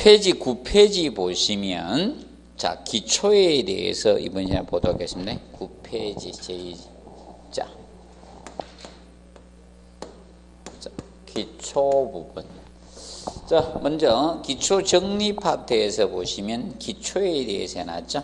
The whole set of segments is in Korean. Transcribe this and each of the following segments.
페이지 9페이지 보시면 자, 기초에 대해서 이번 시간에 보도록 하겠습니다. 9페이지 자, 기초 부분. 자, 먼저 기초 정리 파트에서 보시면 기초에 대해서 해놨죠.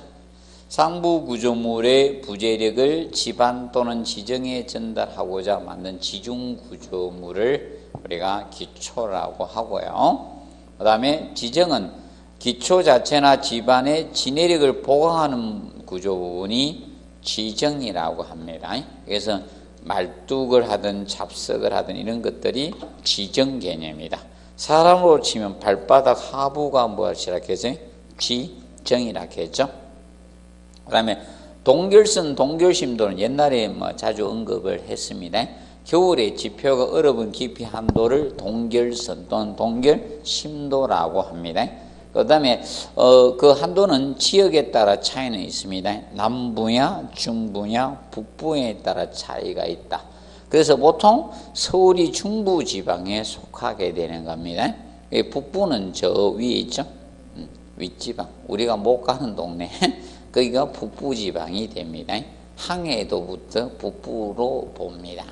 상부 구조물의 부재력을 집안 또는 지정에 전달하고자 만든 지중 구조물을 우리가 기초라고 하고요. 그 다음에 지정은 기초 자체나 집안의 진해력을 보강하는 구조 부분이 지정이라고 합니다. 그래서 말뚝을 하든 잡석을 하든 이런 것들이 지정 개념이다. 사람으로 치면 발바닥 하부가 뭐라고 했어요? 지정이라고 했죠. 그 다음에 동결선, 동결심도는 옛날에 자주 언급을 했습니다. 겨울에 지표가 얼어붙은 깊이 한도를 동결선 또는 동결심도라고 합니다. 그 다음에 그 한도는 지역에 따라 차이는 있습니다. 남부냐 중부냐 북부에 따라 차이가 있다. 그래서 보통 서울이 중부 지방에 속하게 되는 겁니다. 북부는 저 위에 있죠. 윗지방, 우리가 못 가는 동네 거기가 북부 지방이 됩니다. 항해도부터 북부로 봅니다.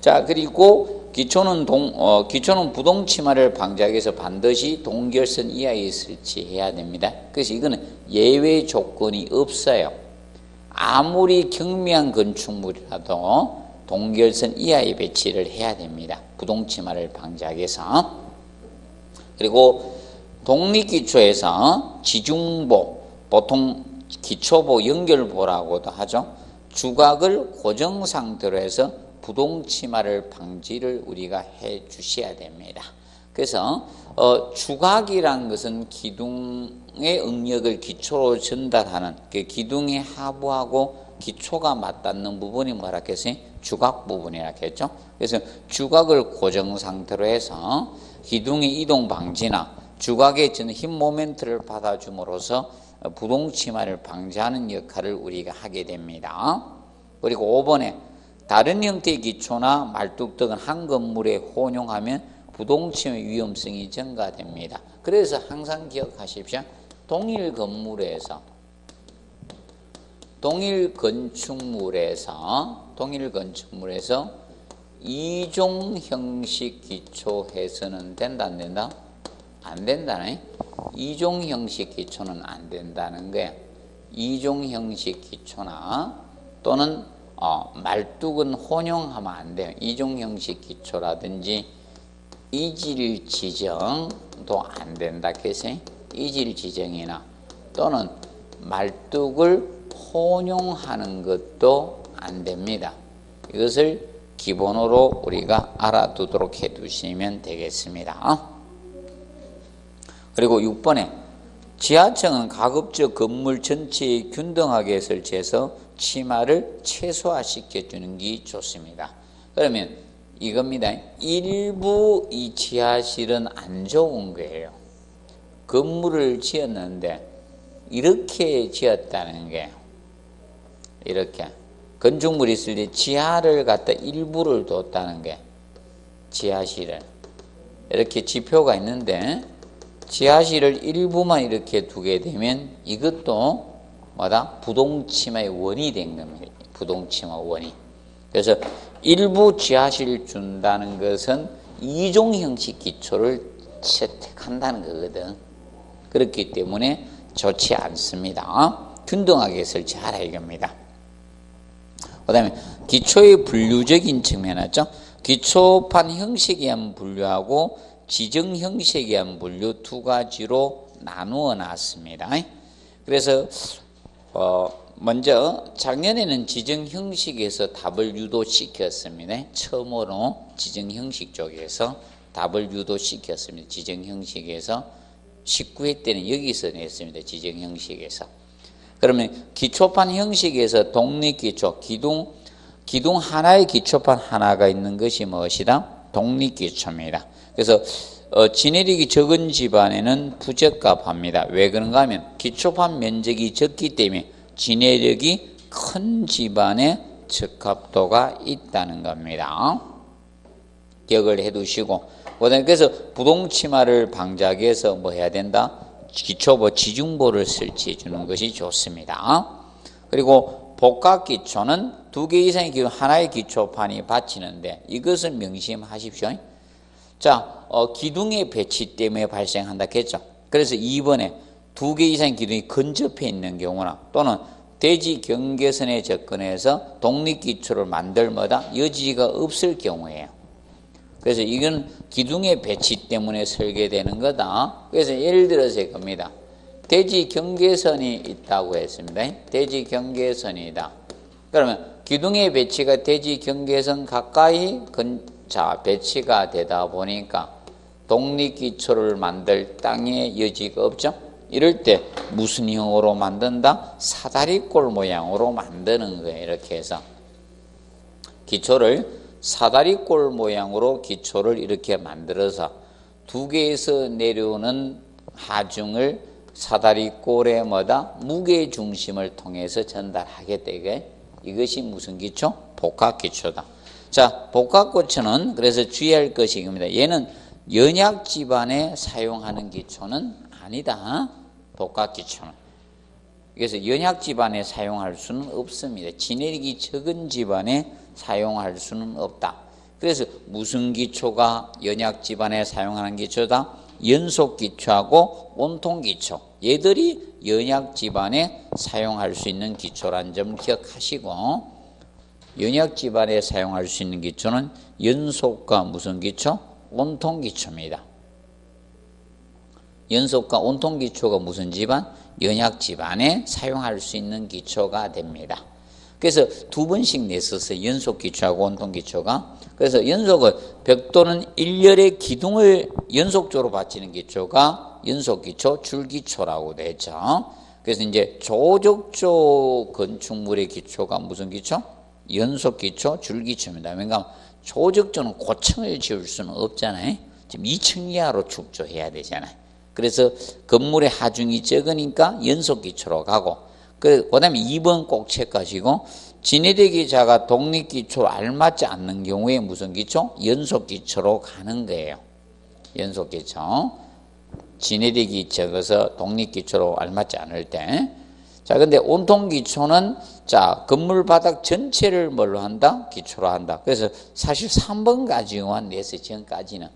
자, 그리고 기초는 부동치마를 방지하기 위해서 반드시 동결선 이하에 설치해야 됩니다. 그래서 이거는 예외 조건이 없어요. 아무리 경미한 건축물이라도 동결선 이하에 배치를 해야 됩니다. 부동치마를 방지하기 위해서. 그리고 독립기초에서 지중보, 보통 기초보, 연결보라고도 하죠. 주각을 고정 상태로 해서 부동치마를 방지를 우리가 해 주셔야 됩니다. 그래서 주각이란 것은 기둥의 응력을 기초로 전달하는 그 기둥의 하부하고 기초가 맞닿는 부분이 뭐라 했어요? 주각 부분이라 했죠. 그래서 주각을 고정 상태로 해서 기둥의 이동 방지나 주각에 주는 힘 모멘트를 받아줌으로써 부동치마를 방지하는 역할을 우리가 하게 됩니다. 그리고 5번에 다른 형태의 기초나 말뚝 등은 한 건물에 혼용하면 부동치마 위험성이 증가됩니다. 그래서 항상 기억하십시오. 동일 건축물에서 이종 형식 기초해서는 된다 안 된다? 안 된다네. 이종 형식 기초는 안 된다는 거예요. 이종 형식 기초나 또는 말뚝은 혼용하면 안 돼요. 이종 형식 기초라든지 이질 지정도 안 된다 해서 이질 지정이나 또는 말뚝을 혼용하는 것도 안 됩니다. 이것을 기본으로 우리가 알아두도록 해두시면 되겠습니다. 그리고 6번에 지하층은 가급적 건물 전체에 균등하게 설치해서 치마를 최소화시켜주는 게 좋습니다. 그러면 이겁니다. 일부 이 지하실은 안 좋은 거예요. 건물을 지었는데 이렇게 지었다는 게 이렇게 건축물이 있을 때 지하를 갖다 일부를 뒀다는 게 지하실을 이렇게 지표가 있는데 지하실을 일부만 이렇게 두게 되면 이것도 뭐다? 부동치마의 원이 된 겁니다. 부동치마 원이. 그래서 일부 지하실 준다는 것은 이종 형식 기초를 채택한다는 거거든. 그렇기 때문에 좋지 않습니다. 균등하게 설치하라 이겁니다. 그 다음에 기초의 분류적인 측면 하죠. 기초판 형식에 의한 분류하고 지정 형식에 의한 분류 두 가지로 나누어 놨습니다. 그래서 먼저 작년에는 지정 형식에서 답을 유도시켰습니다. 처음으로 지정 형식 쪽에서 답을 유도시켰습니다. 지정 형식에서 19회 때는 여기서 냈습니다. 지정 형식에서. 그러면 기초판 형식에서 독립기초, 기둥 하나의 기초판 하나가 있는 것이 무엇이다? 독립기초입니다. 그래서 진해력이 적은 집안에는 부적합합니다. 왜 그런가 하면 기초판 면적이 적기 때문에 진해력이 큰 집안에 적합도가 있다는 겁니다. 기억을 해 두시고 그래서 부동치마를 방지하기 위해서 뭐 해야 된다? 기초보, 지중보를 설치해 주는 것이 좋습니다. 그리고 복합기초는 2개 이상의 기초, 하나의 기초판이 받치는데 이것은 명심하십시오. 자, 기둥의 배치 때문에 발생한다 했죠. 그래서 2번에 2개 이상의 기둥이 근접해 있는 경우나 또는 대지 경계선에 접근해서 독립기초를 만들마다 여지가 없을 경우에요. 그래서 이건 기둥의 배치 때문에 설계되는 거다. 그래서 예를 들어서 이겁니다. 대지 경계선이 있다고 했습니다. 대지 경계선이다. 그러면 기둥의 배치가 대지 경계선 가까이 배치가 되다 보니까 독립기초를 만들 땅의 여지가 없죠. 이럴 때 무슨 형으로 만든다? 사다리꼴 모양으로 만드는 거예요. 이렇게 해서 기초를 사다리꼴 모양으로 기초를 이렇게 만들어서 2개에서 내려오는 하중을 사다리꼴에 무게 중심을 통해서 전달하겠다. 이것이 무슨 기초? 복합기초다. 자, 복합기초는 그래서 주의할 것이 이겁니다. 얘는 연약 집안에 사용하는 기초는 아니다. 복합기초는. 그래서 연약 집안에 사용할 수는 없습니다. 진해력이 적은 집안에 사용할 수는 없다. 그래서 무슨 기초가 연약 집안에 사용하는 기초다? 연속기초하고 온통기초. 얘들이 연약 집안에 사용할 수 있는 기초란 점 기억하시고, 연약 집안에 사용할 수 있는 기초는 연속과 무슨 기초? 온통기초입니다. 연속과 온통기초가 무슨 집안? 연약 집안에 사용할 수 있는 기초가 됩니다. 그래서 2번씩 냈었어요. 연속기초하고 온통기초가. 그래서 연속은 벽돌은 일렬의 기둥을 연속적으로 받치는 기초가 연속기초, 줄기초라고 되죠. 그래서 이제 조적조 건축물의 기초가 무슨 기초? 연속기초, 줄기초입니다. 왜냐하면 조적조는 고층을 지을 수는 없잖아요. 지금 2층 이하로 축조해야 되잖아요. 그래서 건물의 하중이 적으니까 연속기초로 가고, 그 다음에 2번 꼭 체크하시고, 진해대기자가 독립기초로 알맞지 않는 경우에 무슨 기초? 연속기초로 가는 거예요. 연속기초. 진해대기 적어서 독립기초로 알맞지 않을 때. 자, 근데 온통기초는 자, 건물 바닥 전체를 뭘로 한다? 기초로 한다. 그래서 사실 3번 가지고만 냈어요. 지금까지는.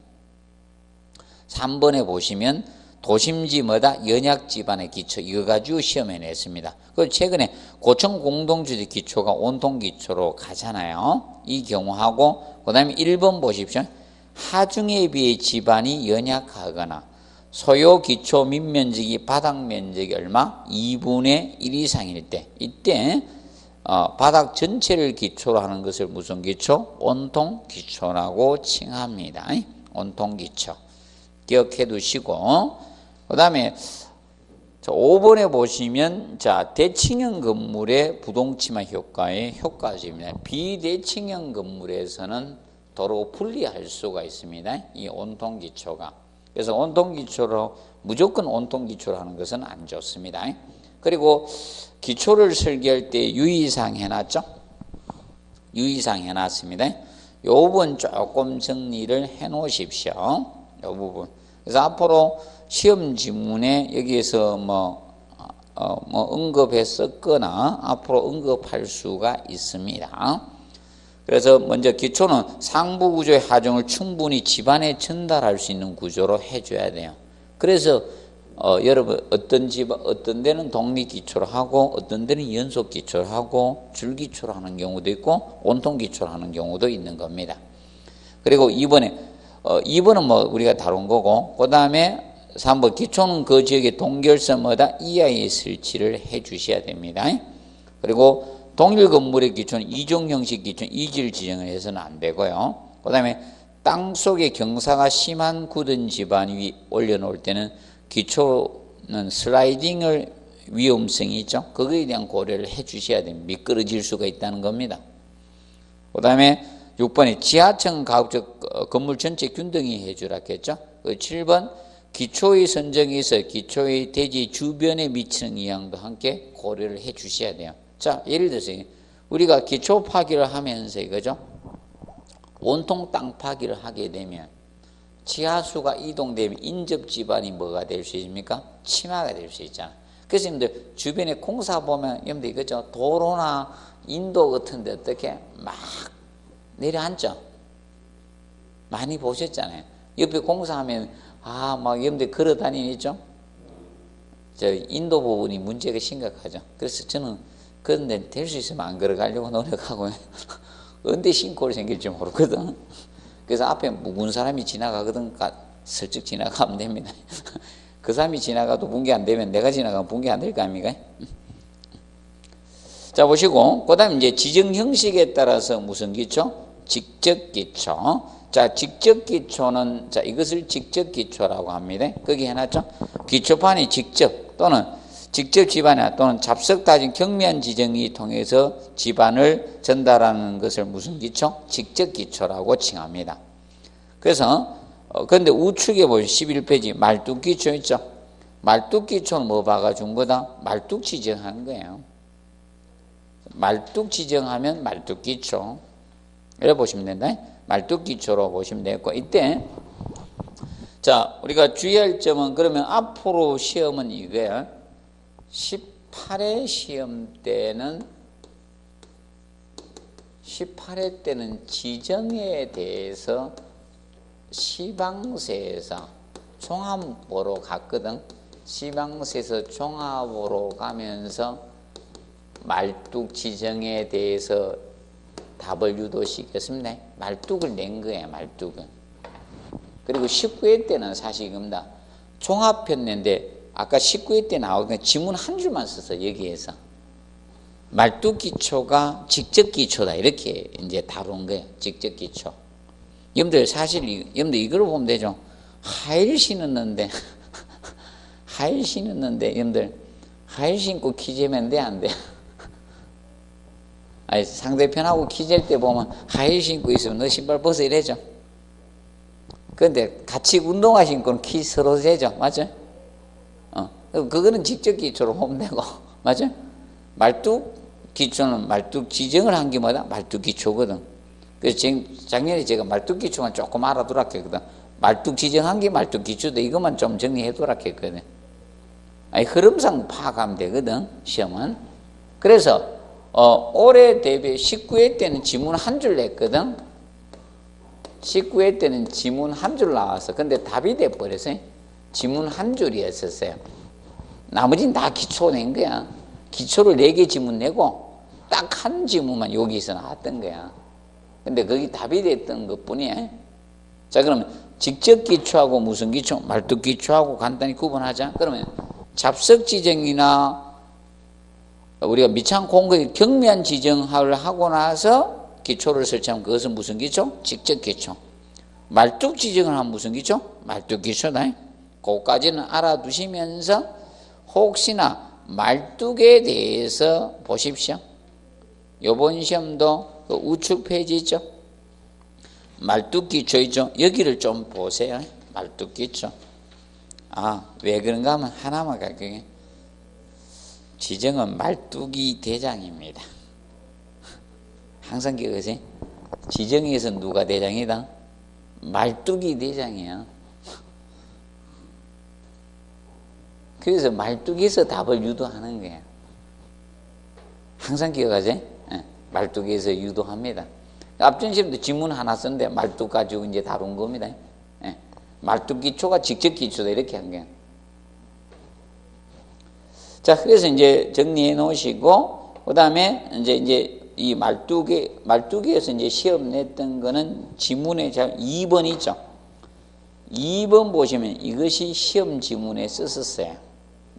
3번에 보시면 도심지마다 연약 집안의 기초 이거 가지고 시험에 냈습니다. 그리고 최근에 고층 공동주택 기초가 온통 기초로 가잖아요. 이 경우하고 그 다음에 1번 보십시오. 하중에 비해 집안이 연약하거나 소요 기초 밑면적이 바닥 면적이 얼마? 2분의 1 이상일 때, 이때 바닥 전체를 기초로 하는 것을 무슨 기초? 온통 기초라고 칭합니다. 온통 기초 기억해 두시고, 그 다음에 5번에 보시면 자, 대칭형 건물의 부동치마 효과의 효과집입니다. 비대칭형 건물에서는 도로 분리할 수가 있습니다. 이 온통기초가. 그래서 온통기초로 무조건 온통기초로 하는 것은 안 좋습니다. 그리고 기초를 설계할 때 유의사항 해놨죠? 유의사항 해놨습니다. 이 부분 조금 정리를 해 놓으십시오. 이 부분. 그래서 앞으로 시험 지문에 여기에서 언급했었거나 앞으로 언급할 수가 있습니다. 그래서 먼저 기초는 상부 구조의 하중을 충분히 집안에 전달할 수 있는 구조로 해줘야 돼요. 그래서 여러분 어떤 데는 독립 기초로 하고 어떤 데는 연속 기초로 하고 줄 기초로 하는 경우도 있고 온통 기초로 하는 경우도 있는 겁니다. 그리고 2번은 우리가 다룬 거고, 그 다음에 3번 기초는 그 지역의 동결선마다 이하의 설치를 해 주셔야 됩니다. 그리고 동일 건물의 기초는 이종 형식 기초는 이질 지정을 해서는 안 되고요. 그 다음에 땅속에 경사가 심한 굳은 지반 위 올려놓을 때는 기초는 슬라이딩을 위험성이 있죠. 그거에 대한 고려를 해 주셔야 됩니다. 미끄러질 수가 있다는 겁니다. 그 다음에 6번에 지하층 가급적 건물 전체 균등히 해주라 했죠. 7번 기초의 선정에서 기초의 대지 주변에 미치는 영향도 함께 고려를 해 주셔야 돼요. 자, 예를 들어서 우리가 기초 파기를 하면서 이거죠. 온통 땅 파기를 하게 되면 지하수가 이동되면 인접 지반이 뭐가 될 수 있습니까? 침하가 될 수 있잖아. 그래서 여러분들 주변에 공사 보면 여러분들 이거죠. 도로나 인도 같은 데 어떻게 막 내려앉죠. 많이 보셨잖아요. 옆에 공사하면 막 여러분들 걸어 다니죠. 저 인도 부분이 문제가 심각하죠. 그래서 저는 그런 데 될 수 있으면 안 걸어가려고 노력하고 언제 신고를 생길지 모르거든. 그래서 앞에 묵은 사람이 지나가거든. 슬쩍 지나가면 됩니다. 그 사람이 지나가도 붕괴 안 되면 내가 지나가면 붕괴 안 될 거 아닙니까? 자, 보시고, 그 다음에 이제 지정 형식에 따라서 무슨 기초? 직접 기초. 자, 직접 기초는, 자, 이것을 직접 기초라고 합니다. 거기 해놨죠? 기초판이 직접 또는 직접 지반이나 또는 잡석 따진 경미한 지정이 통해서 지반을 전달하는 것을 무슨 기초? 직접 기초라고 칭합니다. 그래서, 근데 우측에 보시면 11페이지 말뚝 기초 있죠? 말뚝 기초는 뭐 박아준 거다? 말뚝 지정하는 거예요. 말뚝 지정하면 말뚝 기초. 이렇게 보시면 된다. 말뚝 기초로 보시면 되겠고, 이때, 자, 우리가 주의할 점은 그러면 앞으로 시험은 이거야. 18회 시험 때는 18회 때는 지정에 대해서 시방세에서 종합으로 갔거든. 시방세에서 종합으로 가면서 말뚝 지정에 대해서 답을 유도시켰습니다. 말뚝을 낸 거예요. 말뚝은. 그리고 19회 때는 사실 이겁니다. 종합편 낸데 아까 19회 때 나오니까 지문 한 줄만 써서 여기에서 말뚝 기초가 직접 기초다 이렇게 이제 다룬 거예요. 직접 기초. 여러분들 사실 여러분들 이걸 보면 되죠. 하일 신었는데 하일 신었는데 여러분들 하일 신고 키재면 돼 안 돼? 아니 상대편하고 키질 때 보면 하일 신고 있으면 너 신발 벗어 이래죠. 그런데 같이 운동화 신고는 키 서로 재죠. 맞죠? 그거는 직접 기초로 보면 되고, 맞죠? 말뚝 기초는 말뚝 지정을 한 게 뭐다? 말뚝 기초거든. 그래서 작년에 제가 말뚝 기초만 조금 알아두라 했거든. 말뚝 지정한 게 말뚝 기초도 이것만 좀 정리해두라 했거든. 아니, 흐름상 파악하면 되거든, 시험은. 그래서, 올해 대비 19회 때는 지문 한 줄 냈거든. 19회 때는 지문 한 줄 나와서, 근데 답이 돼버렸어요. 지문 한 줄이었었어요. 나머지는 다 기초 낸 거야. 기초를 4개 지문 내고 딱 한 지문만 여기서 나왔던 거야. 근데 거기 답이 됐던 것 뿐이야. 자, 그러면 직접 기초하고 무슨 기초? 말뚝 기초하고 간단히 구분하자. 그러면 잡석 지정이나 우리가 미창 공거의 경미한 지정을 하고 나서 기초를 설치하면 그것은 무슨 기초? 직접 기초. 말뚝 지정을 하면 무슨 기초? 말뚝 기초다. 그거까지는 알아두시면서 혹시나 말뚝에 대해서 보십시오. 요번 시험도 그 우측 페이지 있죠? 말뚝 기초 있죠? 여기를 좀 보세요. 말뚝 기초. 왜 그런가 하면 하나만 갈게요. 지정은 말뚝이 대장입니다. 항상 기억하세요. 지정에서 누가 대장이다? 말뚝이 대장이야. 그래서 말뚝에서 답을 유도하는 거예요. 항상 기억하세요. 말뚝에서 유도합니다. 앞전 시험도 지문 하나 썼는데 말뚝 가지고 이제 다룬 겁니다. 말뚝 기초가 직접 기초다 이렇게 한 거예요. 자, 그래서 이제 정리해 놓으시고, 그 다음에 이제 이 말뚝에서 이제 시험 냈던 거는 지문에 2번 있죠. 2번 보시면 이것이 시험 지문에 썼었어요.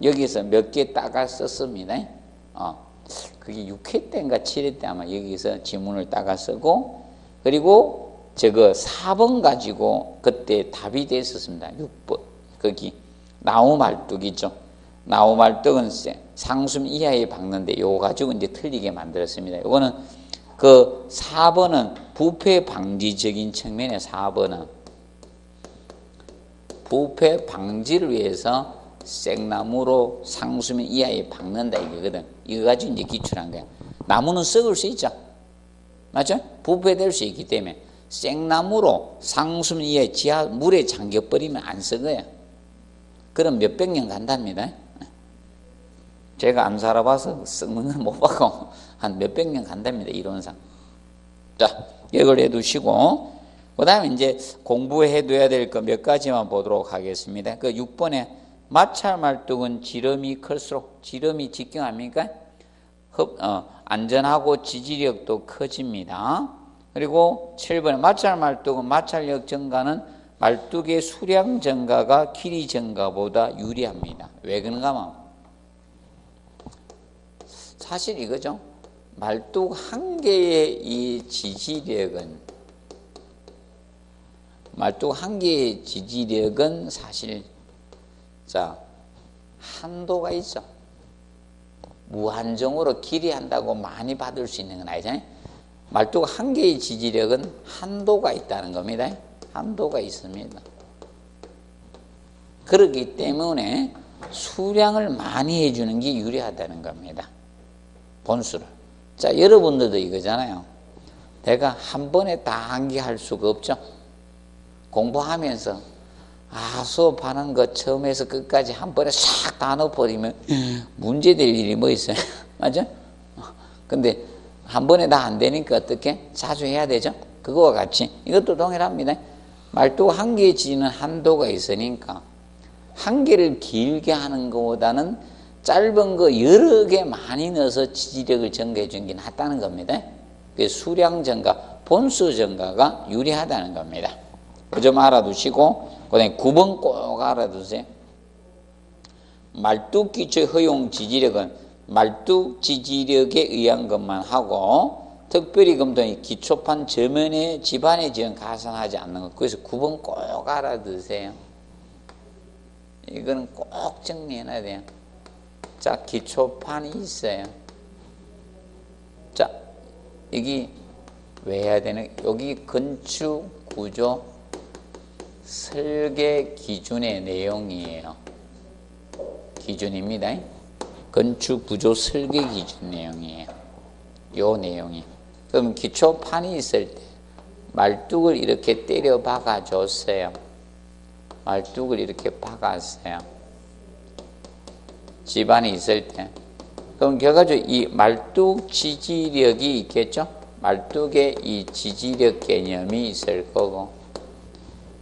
여기서 몇 개 따가 썼습니다. 그게 6회 때인가 7회 때 아마 여기서 지문을 따가 쓰고, 그리고 저거 4번 가지고 그때 답이 됐었습니다. 6번. 거기 나우말뚝이죠. 나우말뚝은 상숨 이하에 박는데 요거 가지고 이제 틀리게 만들었습니다. 요거는 그 4번은 부패 방지적인 측면의 4번은 부패 방지를 위해서 생나무로 상수면 이하에 박는다 이거거든. 이거 가지고 이제 기출한 거야. 나무는 썩을 수 있죠. 맞죠? 부패될 수 있기 때문에 생나무로 상순 위에 지하 물에 잠겨버리면 안 썩어요. 그럼 몇백 년 간답니다. 제가 안 살아봐서 썩는 건 못 봤고 한 몇백 년 간답니다. 이론상. 자, 이걸 해두시고 그 다음에 이제 공부해둬야 될 거 몇 가지만 보도록 하겠습니다. 그 6번에 마찰 말뚝은 지름이 클수록 지름이 직경합니까? 안전하고 지지력도 커집니다. 그리고 7번에 마찰 말뚝은 마찰력 증가는 말뚝의 수량 증가가 길이 증가보다 유리합니다. 왜 그런가 하면 사실 이거죠. 말뚝 한 개의 이 지지력은 사실 자 한도가 있어. 무한정으로 길이한다고 많이 받을 수 있는 건 아니잖아요. 말뚝 한 개의 지지력은 한도가 있다는 겁니다. 한도가 있습니다. 그렇기 때문에 수량을 많이 해주는 게 유리하다는 겁니다. 본수를. 자, 여러분들도 이거잖아요. 내가 한 번에 다 암기할 수가 없죠. 공부하면서 수업하는 거 처음에서 끝까지 한 번에 싹 다 넣어버리면 문제될 일이 뭐 있어요? 맞아? 근데 한 번에 다 안 되니까 어떻게? 자주 해야 되죠? 그거와 같이 이것도 동일합니다. 말뚝 한 개의 지지는 한도가 있으니까 한 개를 길게 하는 것보다는 짧은 거 여러 개 많이 넣어서 지지력을 증가해 주는 게 낫다는 겁니다. 그 수량 증가, 본수 증가가 유리하다는 겁니다. 그 점 알아두시고 그 다음에 9번 꼭 알아두세요. 말뚝 기초의 허용 지지력은 말뚝 지지력에 의한 것만 하고 특별히 검토한 기초판 저면의 집안의 지연 가산하지 않는 것. 그래서 9번 꼭 알아두세요. 이거는 꼭 정리해놔야 돼요. 자, 기초판이 있어요. 자, 여기 왜 해야 되는? 여기 건축 구조 설계 기준의 내용이에요. 기준입니다. 건축 구조 설계 기준 내용이에요. 요 내용이. 그럼 기초판이 있을 때 말뚝을 이렇게 때려 박아 줬어요. 말뚝을 이렇게 박았어요. 집안이 있을 때. 그럼 결과적으로 이 말뚝 지지력이 있겠죠? 말뚝에 이 지지력 개념이 있을 거고,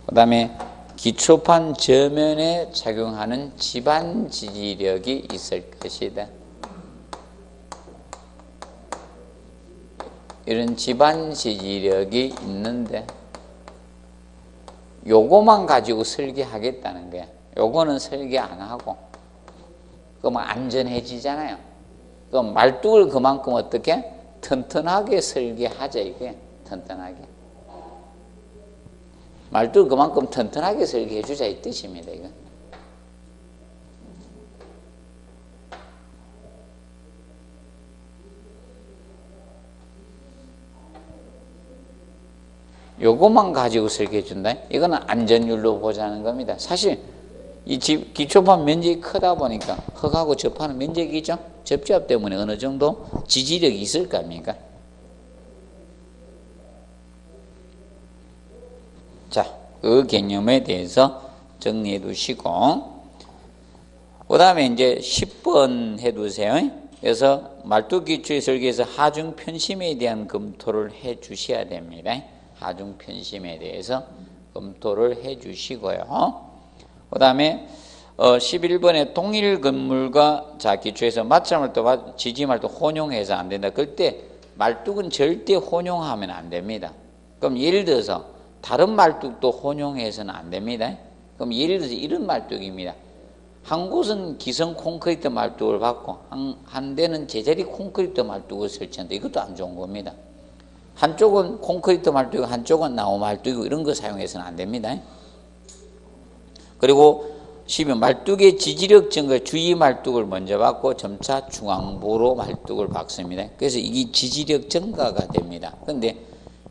그 다음에 기초판 저면에 작용하는 집안 지지력이 있을 것이다. 이런 집안 지지력이 있는데 요거만 가지고 설계하겠다는 거야. 요거는 설계 안 하고 그러면 안전해지잖아요. 그럼 말뚝을 그만큼 어떻게 튼튼하게 설계하자 이게. 튼튼하게 말뚝을 그만큼 튼튼하게 설계해 주자 이 뜻입니다. 이거. 요것만 가지고 설계해 준다. 이거는 안전율로 보자는 겁니다. 사실 이 집 기초판 면적이 크다 보니까 흙하고 접하는 면적이죠. 접지압 때문에 어느 정도 지지력이 있을 거 아닙니까? 자, 그 개념에 대해서 정리해 두시고 그 다음에 이제 10번 해두세요. 그래서 말뚝 기초의 설계에서 하중 편심에 대한 검토를 해 주셔야 됩니다. 하중 편심에 대해서 검토를 해 주시고요. 그 다음에 11번에 동일 건물과 자 기초에서 마찰말뚝, 지지말뚝 혼용해서 안 된다. 그때 말뚝은 절대 혼용하면 안 됩니다. 그럼 예를 들어서 다른 말뚝도 혼용해서는 안 됩니다. 그럼 예를 들어서 이런 말뚝입니다. 한 곳은 기성 콘크리트 말뚝을 받고 한 대는 제자리 콘크리트 말뚝을 설치한다. 이것도 안 좋은 겁니다. 한쪽은 콘크리트 말뚝이고 한쪽은 나무 말뚝이고 이런 거 사용해서는 안 됩니다. 그리고 12번 말뚝의 지지력 증가 주위 말뚝을 먼저 받고 점차 중앙부로 말뚝을 박습니다. 그래서 이게 지지력 증가가 됩니다. 그런데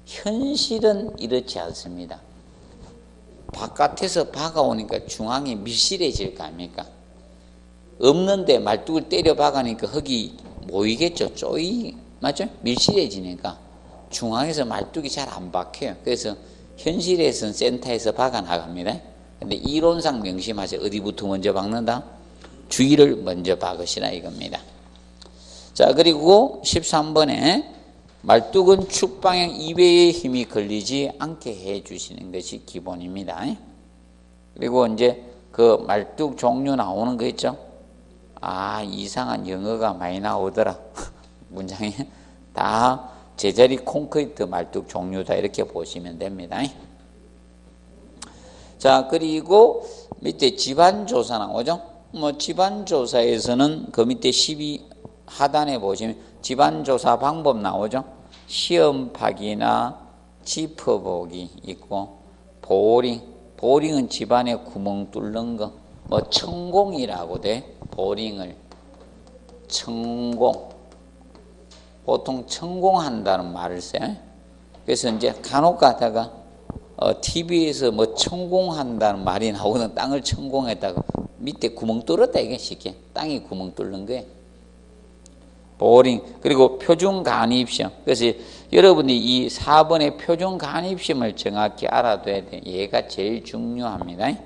현실은 이렇지 않습니다. 바깥에서 박아오니까 중앙이 밀실해질 거 아닙니까? 없는데 말뚝을 때려 박으니까 흙이 모이겠죠. 맞죠? 밀실해지니까. 중앙에서 말뚝이 잘 안 박혀요. 그래서 현실에서는 센터에서 박아 나갑니다. 근데 이론상 명심하세요. 어디부터 먼저 박는다? 주위를 먼저 박으시라 이겁니다. 자, 그리고 13번에 말뚝은 축방향 2배의 힘이 걸리지 않게 해 주시는 것이 기본입니다. 그리고 이제 그 말뚝 종류 나오는 거 있죠? 아, 이상한 영어가 많이 나오더라. 문장에 다 제자리 콘크리트 말뚝 종류다 이렇게 보시면 됩니다. 자, 그리고 밑에 집안조사 나오죠? 뭐 집안조사에서는 그 밑에 12 하단에 보시면 집안조사 방법 나오죠? 시험파기나 짚어보기 있고 보링은 집안에 구멍 뚫는 거, 뭐 천공이라고 돼. 보링을 천공, 보통 천공한다는 말을 써요. 그래서 이제 간혹 가다가 TV에서 뭐 천공한다는 말이 나오거든. 땅을 천공했다고 밑에 구멍 뚫었다 이게 쉽게 땅이 구멍 뚫는 거예요. 보링. 그리고 표준 간입시험. 그래서 여러분이 이 4번의 표준 간입시험을 정확히 알아둬야 돼요. 얘가 제일 중요합니다.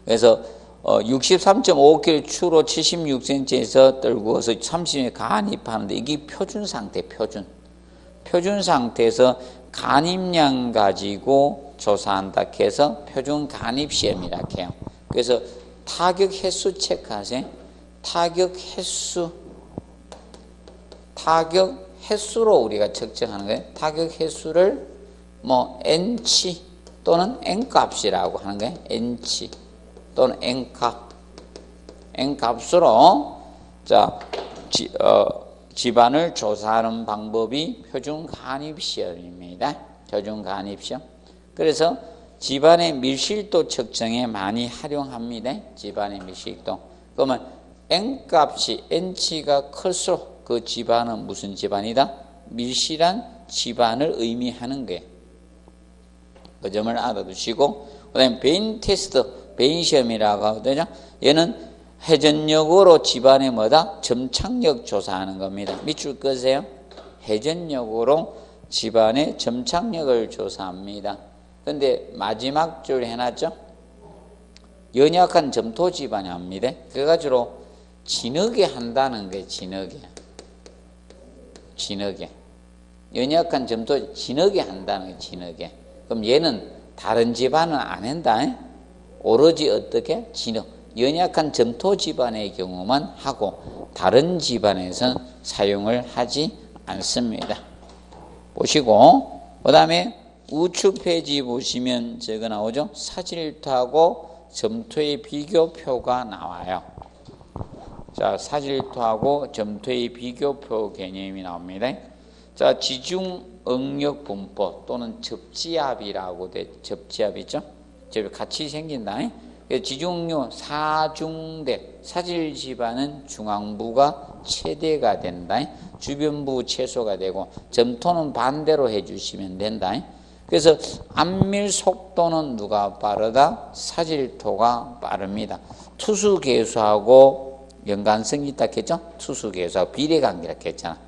그래서 63.5kg 추로 76cm에서 떨구어서 30에 간입하는데 이게 표준 상태, 표준 상태에서 간입량 가지고 조사한다 해서 표준 간입시험이라 해요. 그래서 타격 횟수 체크하세요. 타격 횟수로 우리가 측정하는 거예요. 타격 횟수를 뭐 n치 또는 n값이라고 하는 거예요. n치 또는 n값으로 자 집안을 조사하는 방법이 표준 간입시험입니다. 표준 간입시험. 그래서 집안의 밀실도 측정에 많이 활용합니다. 집안의 밀실도. 그러면 n값이 n치가 클수록 그 집안은 무슨 집안이다? 밀실한 집안을 의미하는 거예요. 그 점을 알아두시고, 그 다음에 베인 테스트, 베인 시험이라고 하거든요. 얘는 회전력으로 집안의 뭐다? 점착력 조사하는 겁니다. 밑줄 끄세요. 회전력으로 집안의 점착력을 조사합니다. 근데 마지막 줄 해놨죠? 연약한 점토 집안이 합니다. 그래가지고 진흙에 한다는 거예요. 진흙에. 연약한 점토 진흙에 한다는 거예요. 진흙에. 그럼 얘는 다른 집안은 안 한다. 오로지 어떻게? 진흙. 연약한 점토 집안의 경우만 하고 다른 집안에서는 사용을 하지 않습니다. 보시고 그 다음에 우측 페이지 보시면 저거 나오죠? 사질토하고 점토의 비교표가 나와요. 자, 사질토하고 점토의 비교표 개념이 나옵니다. 자, 지중응력 분포 또는 접지압이라고 돼. 접지압이죠? 같이 생긴다. 지중요 사중대, 사질 집안은 중앙부가 최대가 된다. 주변부 최소가 되고 점토는 반대로 해주시면 된다. 그래서 안밀 속도는 누가 빠르다? 사질토가 빠릅니다. 투수계수하고 연관성이 있다 했죠? 투수계수하고 비례관계라 했잖아.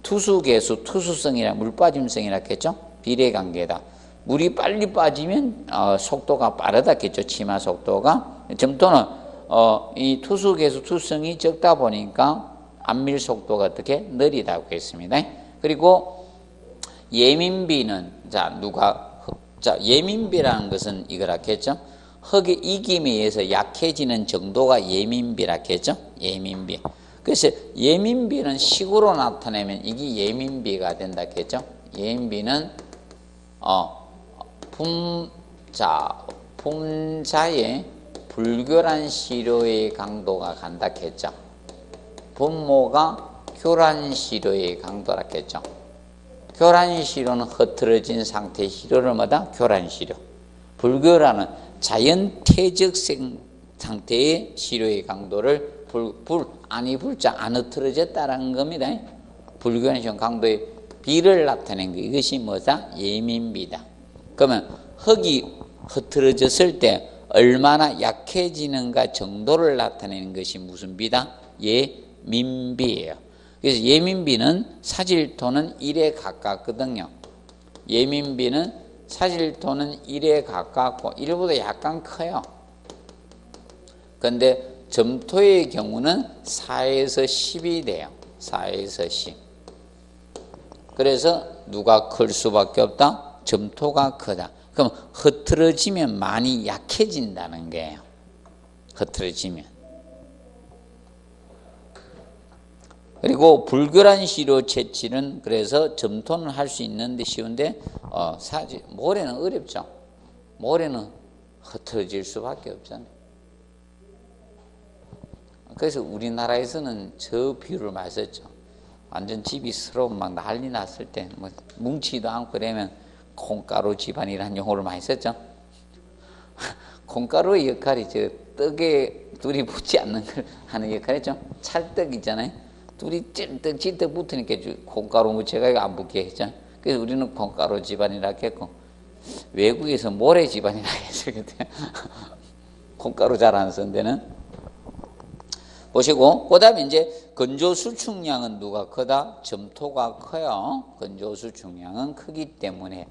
투수계수, 투수성이나 물빠짐성이라 했죠? 비례관계다. 물이 빨리 빠지면 속도가 빠르다 했죠? 치마 속도가. 점토는 이 투수계수, 투수성이 적다 보니까 안밀 속도가 어떻게? 느리다고 했습니다. 그리고 예민비는 예민비라는 것은 이거라 했죠? 흙의 익임에 의해서 약해지는 정도가 예민비라 했죠? 예민비. 그래서 예민비는 식으로 나타내면 이게 예민비가 된다 했죠? 예민비는 분자의 불교란 시료의 강도가 간다 했죠? 분모가 교란 시료의 강도라 했죠? 교란 시료는 흐트러진 상태의 시료를 뭐다? 교란 시료. 불교라는 자연태적 상태의 시료의 강도를 불자 안 흐트러졌다라는 겁니다. 불교란 시료 강도의 비를 나타낸 거. 이것이 뭐다? 예민비다. 그러면 흙이 흐트러졌을 때 얼마나 약해지는가 정도를 나타내는 것이 무슨 비다? 예민비예요. 그래서 예민비는 사질토는 1에 가깝거든요. 예민비는 사질토는 1에 가깝고 1보다 약간 커요. 그런데 점토의 경우는 4에서 10이 돼요. 4에서 10. 그래서 누가 클 수밖에 없다? 점토가 크다. 그럼 흐트러지면 많이 약해진다는 거예요. 흐트러지면. 그리고 불결한 시료 채취는 그래서 점토는 할 수 있는데 쉬운데 모래는 어렵죠. 모래는 흐트러질 수밖에 없잖아요. 그래서 우리나라에서는 저 비유를 많이 썼죠. 완전 집이 서로 막 난리 났을 때 뭐 뭉치지도 않고 그러면 콩가루 집안이라는 용어를 많이 썼죠. 콩가루의 역할이 저 떡에 둘이 붙지 않는 걸 하는 역할이죠. 찰떡 있잖아요. 둘이 찔떡 붙으니까 콩가루 무채가 안 붙게 했죠. 그래서 우리는 콩가루 집안이라 했고 외국에서 모래 집안이라 했어요. 콩가루 잘 안 쓴 데는. 보시고 그 다음에 이제 건조 수축량은 누가 크다? 점토가 커요. 건조 수축량은 크기 때문에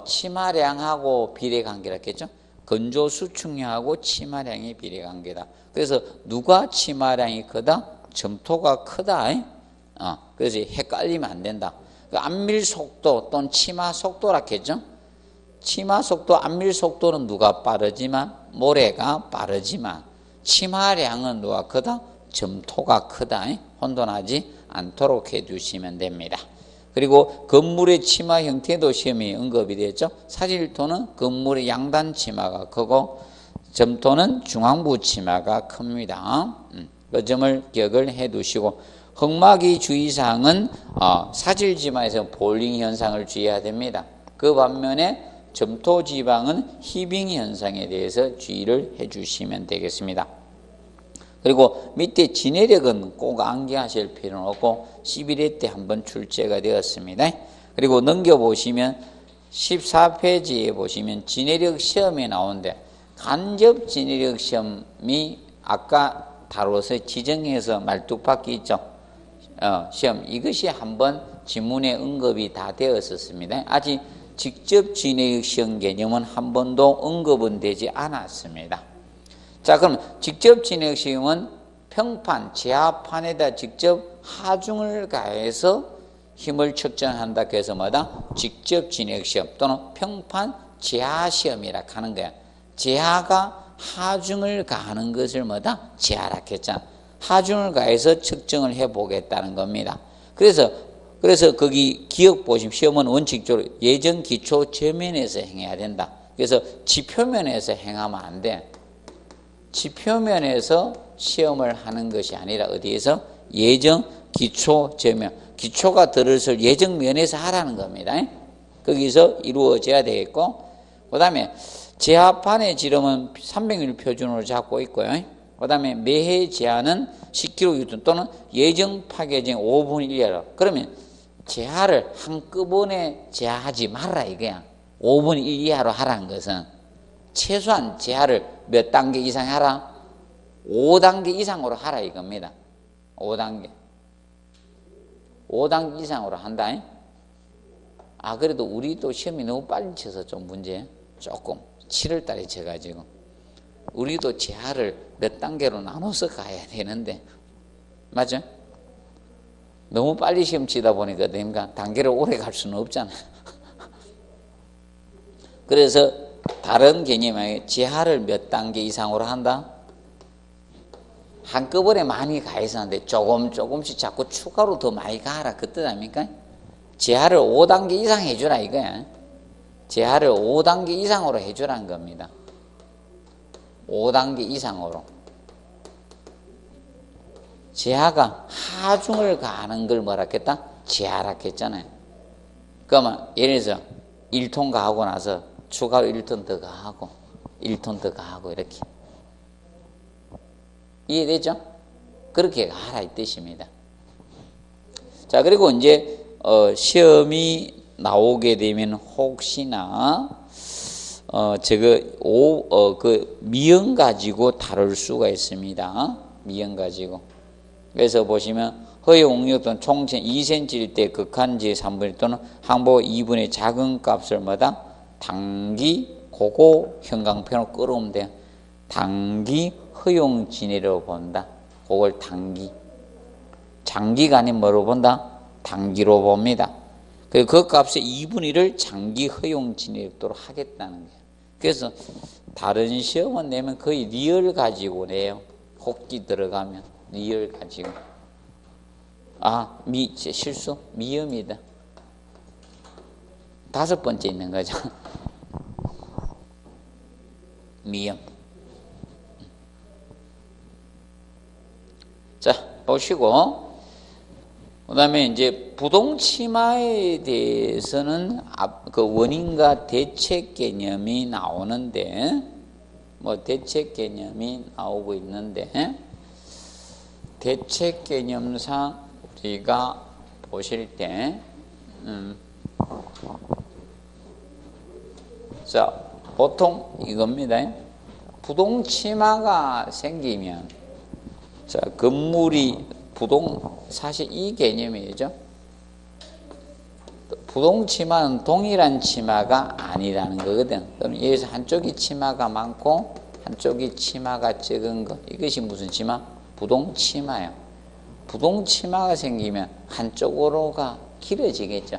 치마량하고 비례관계라 했겠죠. 건조 수축량하고 치마량이 비례관계다. 그래서 누가 치마량이 크다? 점토가 크다. 그래서 헷갈리면 안 된다. 안밀 속도 또는 치마 속도라 했죠. 치마 속도, 안밀 속도는 누가 빠르지만 모래가 빠르지만 치마량은 누가 크다? 점토가 크다. 혼돈하지 않도록 해주시면 됩니다. 그리고 건물의 치마 형태도 시험에 언급이 되었죠. 사질토는 건물의 양단 치마가 크고 점토는 중앙부 치마가 큽니다. 그 점을 기억을 해 두시고 흑마기 주의사항은 사질지방에서 볼링 현상을 주의해야 됩니다. 그 반면에 점토지방은 히빙 현상에 대해서 주의를 해 주시면 되겠습니다. 그리고 밑에 진해력은 꼭 암기하실 필요는 없고 11회 때 한번 출제가 되었습니다. 그리고 넘겨보시면 14페이지에 보시면 진해력 시험에 나오는데 간접 진해력 시험이 아까 다뤄서 지정해서 말뚝박기 있죠. 시험 이것이 한번 지문에 언급이 다 되었었습니다. 아직 직접 진해력 시험 개념은 한 번도 언급은 되지 않았습니다. 자, 그럼 직접 진해력 시험은 평판, 제하판에다 직접 하중을 가해서 힘을 측정한다 해서 뭐다? 직접 진해력 시험 또는 평판 제하 시험이라 하는 거야. 제하가 하중을 가하는 것을 뭐다? 제하라 했잖아. 하중을 가해서 측정을 해 보겠다는 겁니다. 그래서 거기 기억 보시면 시험은 원칙적으로 예정 기초 저면에서 행해야 된다. 그래서 지표면에서 행하면 안 돼. 지표면에서 시험을 하는 것이 아니라 어디에서? 예정 기초 저면. 기초가 들어설 예정면에서 하라는 겁니다. 거기서 이루어져야 되겠고, 그 다음에 제하판의 지름은 300mm 표준으로 잡고 있고요. 그 다음에 매해 제하는 10km 또는 예정 파괴정 5분의 1 이하로. 그러면 제하를 한꺼번에 제하하지 말라 이거야. 5분의 1 이하로 하라는 것은 최소한 제하를 몇 단계 이상 하라? 5단계 이상으로 하라 이겁니다. 5단계. 5단계 이상으로 한다. 그래도 우리도 시험이 너무 빨리 쳐서 좀 문제. 조금 7월 달에 쳐가지고 우리도 제하를 몇 단계로 나눠서 가야 되는데 맞죠? 너무 빨리 시험 치다 보니까 단계를 오래 갈 수는 없잖아요. 그래서 다른 개념이 제하를 몇 단계 이상으로 한다? 한꺼번에 많이 가해서 하는데 조금씩 자꾸 추가로 더 많이 가라 그 뜻 아닙니까? 제하를 5단계 이상 해주라 이거야. 제하를 5단계 이상으로 해주라는 겁니다. 5단계 이상으로. 제하가 하중을 가하는 걸 뭐라 했다? 제하라 했잖아요. 그러면 예를 들어서 1톤 가하고 나서 추가로 1톤 더 가하고 1톤 더 가하고 이렇게. 이해되죠? 그렇게 가라 이 뜻입니다. 자, 그리고 이제 시험이 나오게 되면 혹시나 미연 가지고 다룰 수가 있습니다. 미연 가지고. 그래서 보시면 허용 또는 총체 2cm일 때 극한지 3분의 1 또는 항복 2분의 작은 값을 뭐다? 단기 그거 형광펜으로 끌어오면 돼요. 단기 허용 진위로 본다. 그걸 단기. 장기가 아닌 뭐로 본다? 단기로 봅니다. 그 값의 2분의 1을 장기 허용 진위도록 하겠다는 거예요. 그래서 다른 시험은 내면 거의 리얼 가지고 내요. 혹기 들어가면 리얼 가지고. 실수? 미음이다. 5번째 있는 거죠. 미음. 자, 보시고. 그 다음에 이제 부동치마에 대해서는 그 원인과 대책 개념이 나오는데, 대책 개념이 나오고 있는데, 대책 개념상 우리가 보실 때, 자, 보통 이겁니다. 부동치마가 생기면, 자, 건물이 사실 이 개념이죠. 부동치마는 동일한 치마가 아니라는 거거든. 그럼 여기서 한쪽이 치마가 많고 한쪽이 치마가 적은 거. 이것이 무슨 치마? 부동치마예요. 부동치마가 생기면 한쪽으로가 길어지겠죠.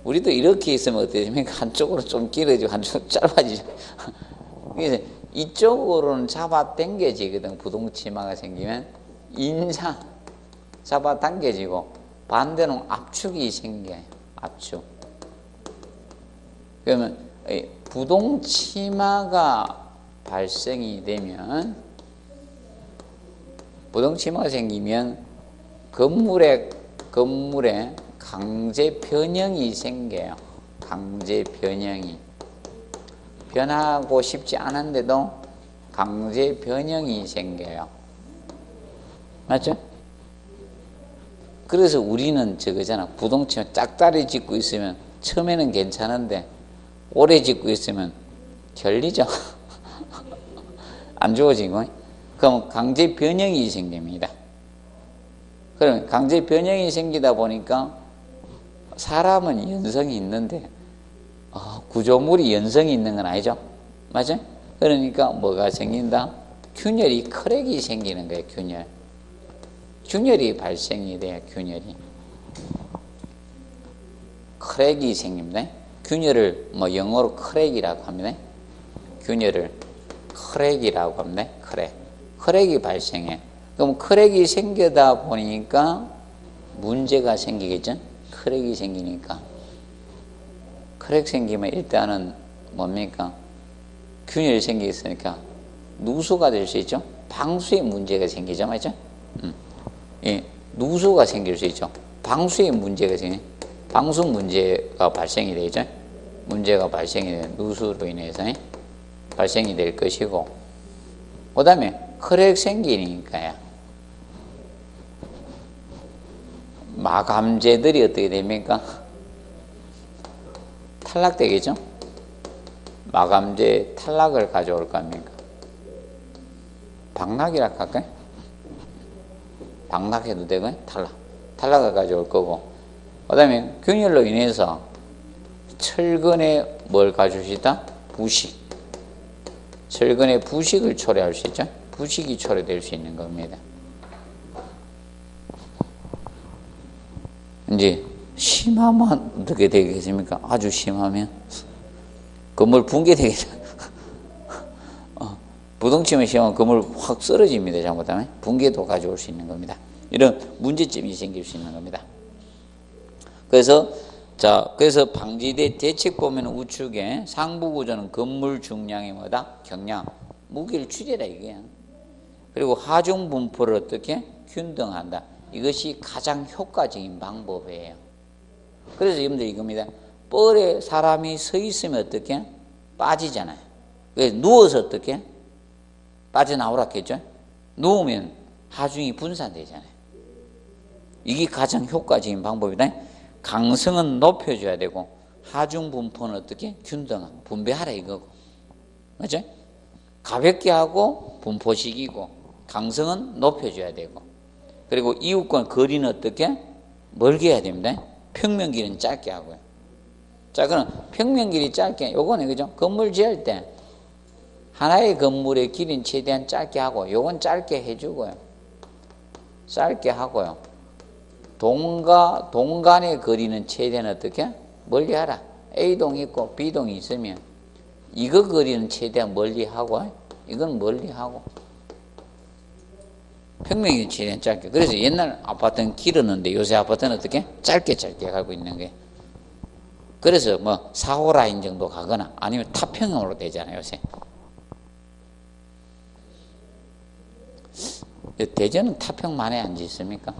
우리도 이렇게 있으면 어떻습니까? 한쪽으로 좀 길어지고 한쪽 짧아지죠. 그래서 이쪽으로는 잡아 당겨지거든. 부동치마가 생기면 인상 잡아 당겨지고 반대는 압축이 생겨요. 압축. 그러면 부동치마가 발생이 되면, 부동치마가 생기면 건물에 강제 변형이 생겨요. 강제 변형이. 변하고 싶지 않은데도 강제 변형이 생겨요. 맞죠? 그래서 우리는 저거잖아. 부동치마 짝다리 짓고 있으면 처음에는 괜찮은데 오래 짓고 있으면 결리죠. 안 좋아지고. 그럼 강제 변형이 생깁니다. 그럼 강제 변형이 생기다 보니까 사람은 연성이 있는데 구조물이 연성이 있는 건 아니죠. 맞아요? 그러니까 뭐가 생긴다? 균열이, 크랙이 생기는 거예요. 균열이 발생이 돼요. 균열이. 크랙이 생깁니다. 균열을 영어로 크랙이라고 합니다. 균열을 크랙이라고 합니다. 크랙이 발생해. 그럼 크랙이 생기다 보니까 문제가 생기겠죠? 크랙이 생기니까. 크랙 생기면 일단은 뭡니까? 균열이 생기겠으니까 누수가 될 수 있죠? 방수에 문제가 생기죠. 맞죠? 예, 누수가 생길 수 있죠. 방수에 문제가 생겨. 방수 문제가 발생이 되죠. 문제가 발생이 되는 누수로 인해서 발생이 될 것이고, 그 다음에 크랙 생기니까요. 마감재들이 어떻게 됩니까? 탈락되겠죠? 마감재 탈락을 가져올 거 아닙니까? 방락이라 할까요? 방락해도 되고, 탈락을 가져올 거고, 그 다음에 균열로 인해서 철근에 뭘 가져올 수 있다? 부식. 철근의 부식을 초래할 수 있죠? 부식이 초래될 수 있는 겁니다. 이제 심하면 어떻게 되겠습니까? 아주 심하면 건물 붕괴되겠죠. 부동치마 심하면 건물 확 쓰러집니다. 잘못하면 붕괴도 가져올 수 있는 겁니다. 이런 문제점이 생길 수 있는 겁니다. 그래서 방지대 대책 보면 우측에 상부 구조는 건물 중량이 뭐다? 경량, 무게를 줄여라 이거야. 그리고 하중 분포를 어떻게 균등한다. 이것이 가장 효과적인 방법이에요. 그래서 여러분들 이겁니다. 뻘에 사람이 서 있으면 어떻게? 빠지잖아요. 왜? 누워서 어떻게? 빠져나오라겠죠? 누우면 하중이 분산되잖아요. 이게 가장 효과적인 방법이다. 강성은 높여줘야 되고 하중 분포는 어떻게? 균등하고 분배하라 이거고. 맞죠? 가볍게 하고 분포식이고 강성은 높여줘야 되고 그리고 이웃과 거리는 어떻게? 멀게 해야 됩니다. 평면 길이는 짧게 하고요. 자, 그럼 평면 길이 짧게, 요거는 그죠? 건물 지을 때 하나의 건물의 길이는 최대한 짧게 하고, 요건 짧게 해주고요. 짧게 하고요. 동간의 거리는 최대한 어떻게? 멀리 하라. A동이 있고 B동이 있으면 이거 거리는 최대한 멀리 하고, 이건 멀리 하고. 평면이 최대한 짧게. 그래서 옛날 아파트는 길었는데 요새 아파트는 어떻게? 짧게 가고 있는 게. 그래서 뭐 4호 라인 정도 가거나 아니면 타평형으로 되잖아요, 요새. 대전은 타평만에 안 짓습니까?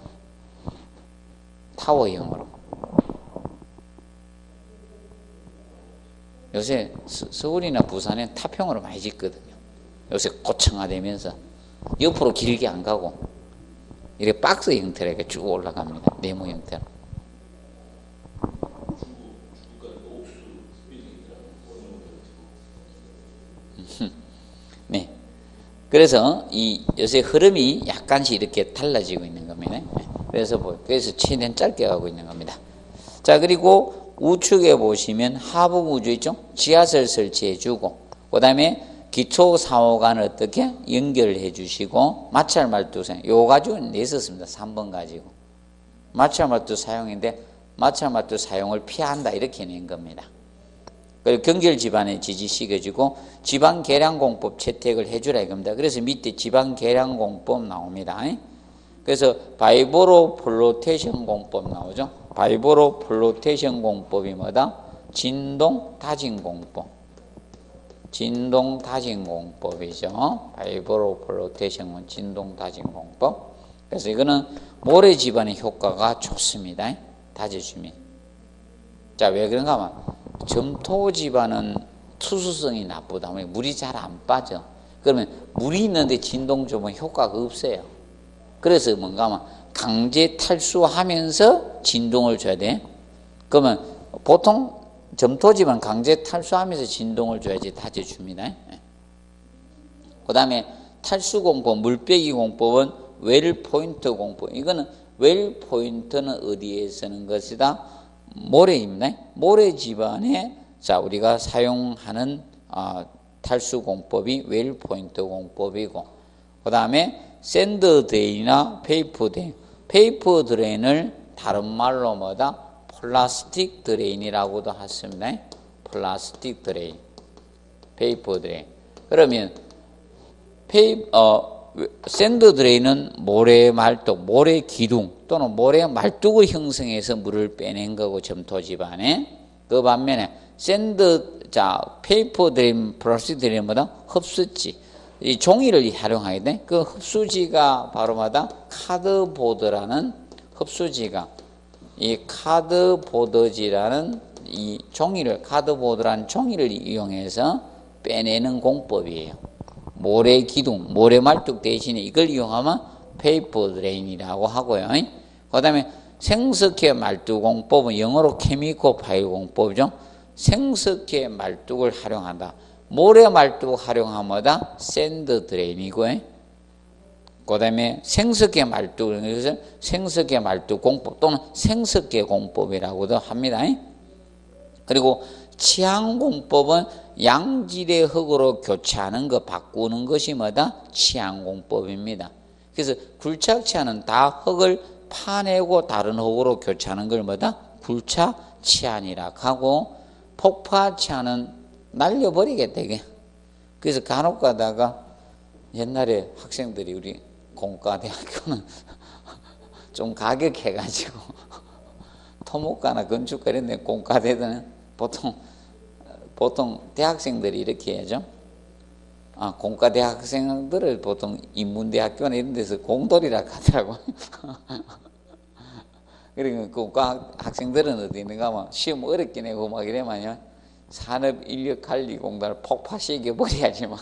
타워형으로. 요새 서울이나 부산에 타평으로 많이 짓거든요. 요새 고층화되면서 옆으로 길게 안 가고 이렇게 박스 형태로 이렇게 쭉 올라갑니다. 네모 형태로. 네. 그래서 이 요새 흐름이 약간씩 이렇게 달라지고 있는 겁니다. 그래서 최대한 짧게 가고 있는 겁니다. 자, 그리고 우측에 보시면 하부 구조 있죠? 지하철 설치해주고, 그 다음에 기초 4호관을 어떻게 연결해 주시고, 마찰 말뚝 요 가지고 냈었습니다. 3번 가지고. 마찰 말뚝 사용인데, 마찰 말뚝 사용을 피한다. 이렇게 낸 겁니다. 그리고 경결 지반에 지지시켜주고, 지방 계량공법 채택을 해주라 이겁니다. 그래서 밑에 지방 계량공법 나옵니다. 그래서 바이브로 플로테이션 공법 나오죠. 바이브로 플로테이션 공법이 뭐다? 진동 타진 공법. 진동 타진 공법이죠. 바이브로 플로테이션 진동 타진 공법. 그래서 이거는 모래 지반의 효과가 좋습니다. 다져주면. 자, 왜 그런가 하면 점토 지반은 투수성이 나쁘다. 물이 잘 안 빠져. 그러면 물이 있는데 진동 주면 효과가 없어요. 그래서 뭔가 하면 강제 탈수하면서 진동을 줘야 돼. 그러면 보통 점토지만 강제 탈수하면서 진동을 줘야지 다져줍니다. 그 다음에 탈수공법, 물빼기 공법은 웰포인트 공법. 이거는 웰포인트는 어디에 쓰는 것이다? 모래입니다. 모래 집안에 자 우리가 사용하는 탈수공법이 웰포인트 공법이고, 그 다음에 샌드 드레인이나 페이퍼 드레인. 페이퍼 드레인을 다른 말로 뭐다? 플라스틱 드레인이라고도 하십니다. 플라스틱 드레인. 페이퍼 드레인. 그러면 샌드 드레인은 모래 말뚝, 모래 기둥 또는 모래 말뚝을 형성해서 물을 빼낸 거고, 점토 집안에. 그 반면에 페이퍼 드레인, 플라스틱 드레인은 뭐다? 흡수지. 이 종이를 활용하게 돼. 그 흡수지가 바로 뭐다? 카드보드라는 흡수지가, 이 카드보드지라는 이 종이를, 카드보드라는 종이를 이용해서 빼내는 공법이에요. 모래 기둥, 모래 말뚝 대신에 이걸 이용하면 페이퍼 드레인이라고 하고요. 그 다음에 생석회 말뚝 공법은 영어로 케미코 파일 공법이죠. 생석회 말뚝을 활용한다. 모래 말뚝 활용하면 뭐다? 샌드 드레인이고, 그 다음에 생석계 말뚝, 그래서 생석계 말뚝 공법 또는 생석계 공법이라고도 합니다. 그리고 치항 공법은 양질의 흙으로 교체하는 거, 바꾸는 것이 뭐다? 치항 공법입니다. 그래서 굴착치하는 다 흙을 파내고 다른 흙으로 교체하는 걸 뭐다? 굴착치안이라 하고, 폭파치안은 날려버리겠다, 이게. 그래서 간혹 가다가 옛날에 학생들이 우리 공과대학교는 좀 가격해가지고 토목과나 건축과 이런 데 공과대들은 보통 대학생들이 이렇게 해야죠. 공과대학생들을 보통 인문대학교나 이런 데서 공돌이라 하더라고. 그러니까 공과 학생들은 어디 있는가 하면 시험 어렵게 내고 막 이래만요. 산업인력관리공단을 폭파시켜버려야지 막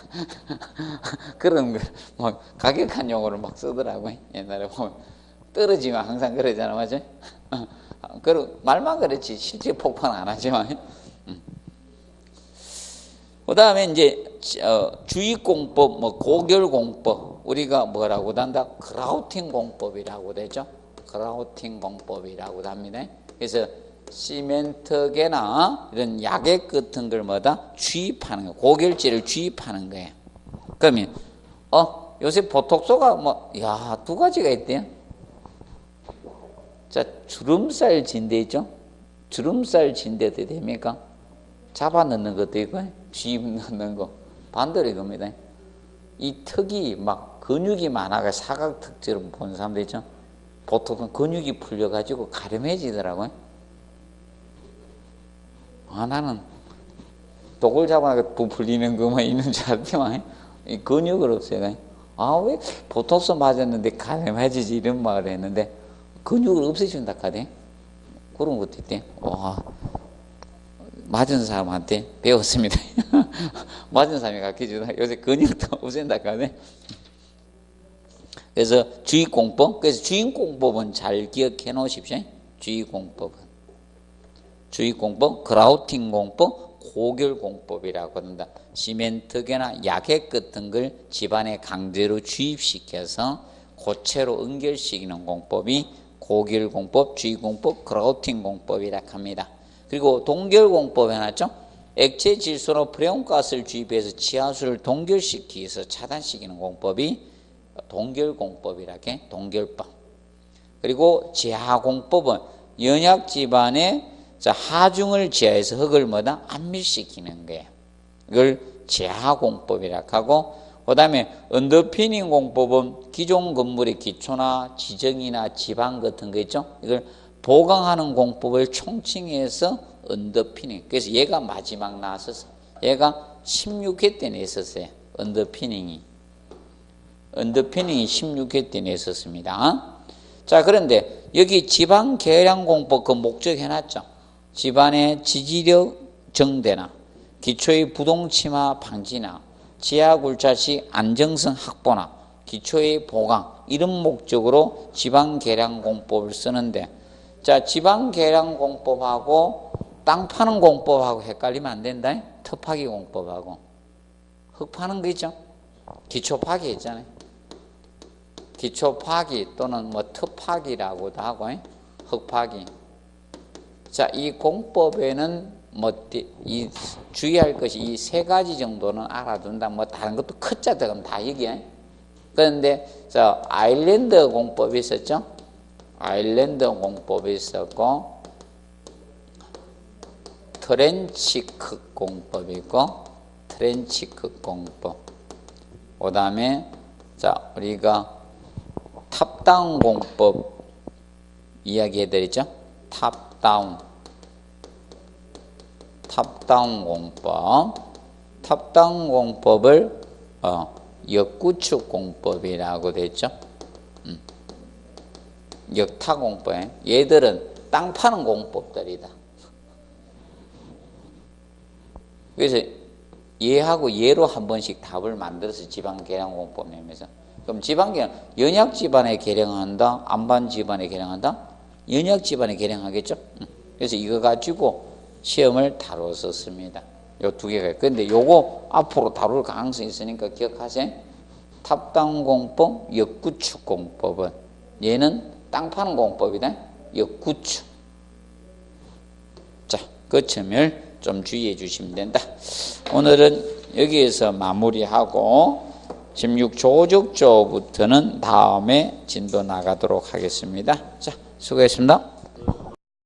그런 걸 막 가격한 용어를 막 쓰더라고요. 옛날에 보면 떨어지면 항상 그러잖아, 맞죠? 그리고 말만 그렇지 실제 폭파는 안 하지만. 그 다음에 이제 주입공법, 고결공법, 우리가 뭐라고 한다? 그라우팅 공법이라고 되죠. 그라우팅 공법이라고 합니다. 그래서 시멘트계나 이런 약액 같은 걸 뭐다? 주입하는 거예요. 고결제를 주입하는 거예요. 그러면 요새 보톡스가 두 가지가 있대요. 자, 주름살 진대 있죠? 주름살 진대도 됩니까? 잡아 넣는 것도 있고 주입 넣는 거 반대로 이겁니다. 이 턱이 막 근육이 많아가 사각턱처럼 보는 사람들 있죠? 보통은 근육이 풀려가지고 가름해지더라고요. 나는 독을 잡아가 부풀리는 것만 있는 줄 알았더만 이 근육을 없애가 왜 보톡스 맞았는데 가름해지지 이런 말을 했는데 근육을 없애준다 카대 그런 것도 있대. 맞은 사람한테 배웠습니다. 맞은 사람이 가르쳐주다 요새 근육도 없앤다 카대. 그래서 주의공법. 그래서 주의공법은 잘 기억해 놓으십시오. 주의공법, 그라우팅 공법, 고결공법이라고 한다. 시멘트계나 약액 같은 걸 집안에 강제로 주입시켜서 고체로 응결시키는 공법이 고결공법, 주의공법, 그라우팅 공법이라 합니다. 그리고 동결공법 해놨죠. 액체 질소로 프레온가스를 주입해서 지하수를 동결시키기 위해서 차단시키는 공법이 동결공법이라 해. 동결법. 그리고 지하공법은 연약 집안에 하중을 지하에서 흙을 안밀시키는 거예요. 이걸 지하공법이라 하고, 그 다음에 언더피닝 공법은 기존 건물의 기초나 지정이나 지방 같은 거 있죠. 이걸 보강하는 공법을 총칭해서 언더피닝. 그래서 얘가 마지막 나왔었어. 얘가 16회 때 냈었어요. 언더피닝이 16회 때 냈었습니다. 자, 그런데 여기 지방 계량 공법 그 목적 해놨죠. 집안의 지지력 정대나 기초의 부동침하 방지나 지하 굴착 시 안정성 확보나 기초의 보강 이런 목적으로 지방 계량 공법을 쓰는데, 자, 지방 계량 공법하고 땅 파는 공법하고 헷갈리면 안 된다. 터 파기 공법하고 흙 파는 거 있죠. 기초 파기 있잖아요. 기초 파기 또는 터 파기라고도 하고 흙 파기. 자, 이 공법에는 이 주의할 것이 이 세 가지 정도는 알아둔다. 다른 것도 크자 들어가면 다 얘기해. 그런데 아일랜드 공법이 있었죠. 아일랜드 공법이 있었고, 트렌치크 공법이 있고, 트렌치크 공법. 그 다음에 우리가 탑다운 공법 이야기해드리죠. 탑다운 공법. 탑다운 공법을 역구축 공법이라고 됐죠. 역타 공법. 얘들은 땅 파는 공법들이다. 그래서 얘하고 얘로 한 번씩 답을 만들어서 지방 계량 공법 내면서, 그럼 지방 계량 연약 집안에 계량한다, 안반 집안에 계량한다? 연약 집안에 계량하겠죠. 그래서 이거 가지고 시험을 다뤘었습니다. 요 두 개가. 근데 요거 앞으로 다룰 가능성이 있으니까 기억하세요. 탑다운 공법, 역구축 공법은 얘는 땅 파는 공법이다. 역구축. 자, 그 점을 좀 주의해 주시면 된다. 오늘은 여기에서 마무리하고 16조적조부터는 다음에 진도 나가도록 하겠습니다. 자, 수고했습니다.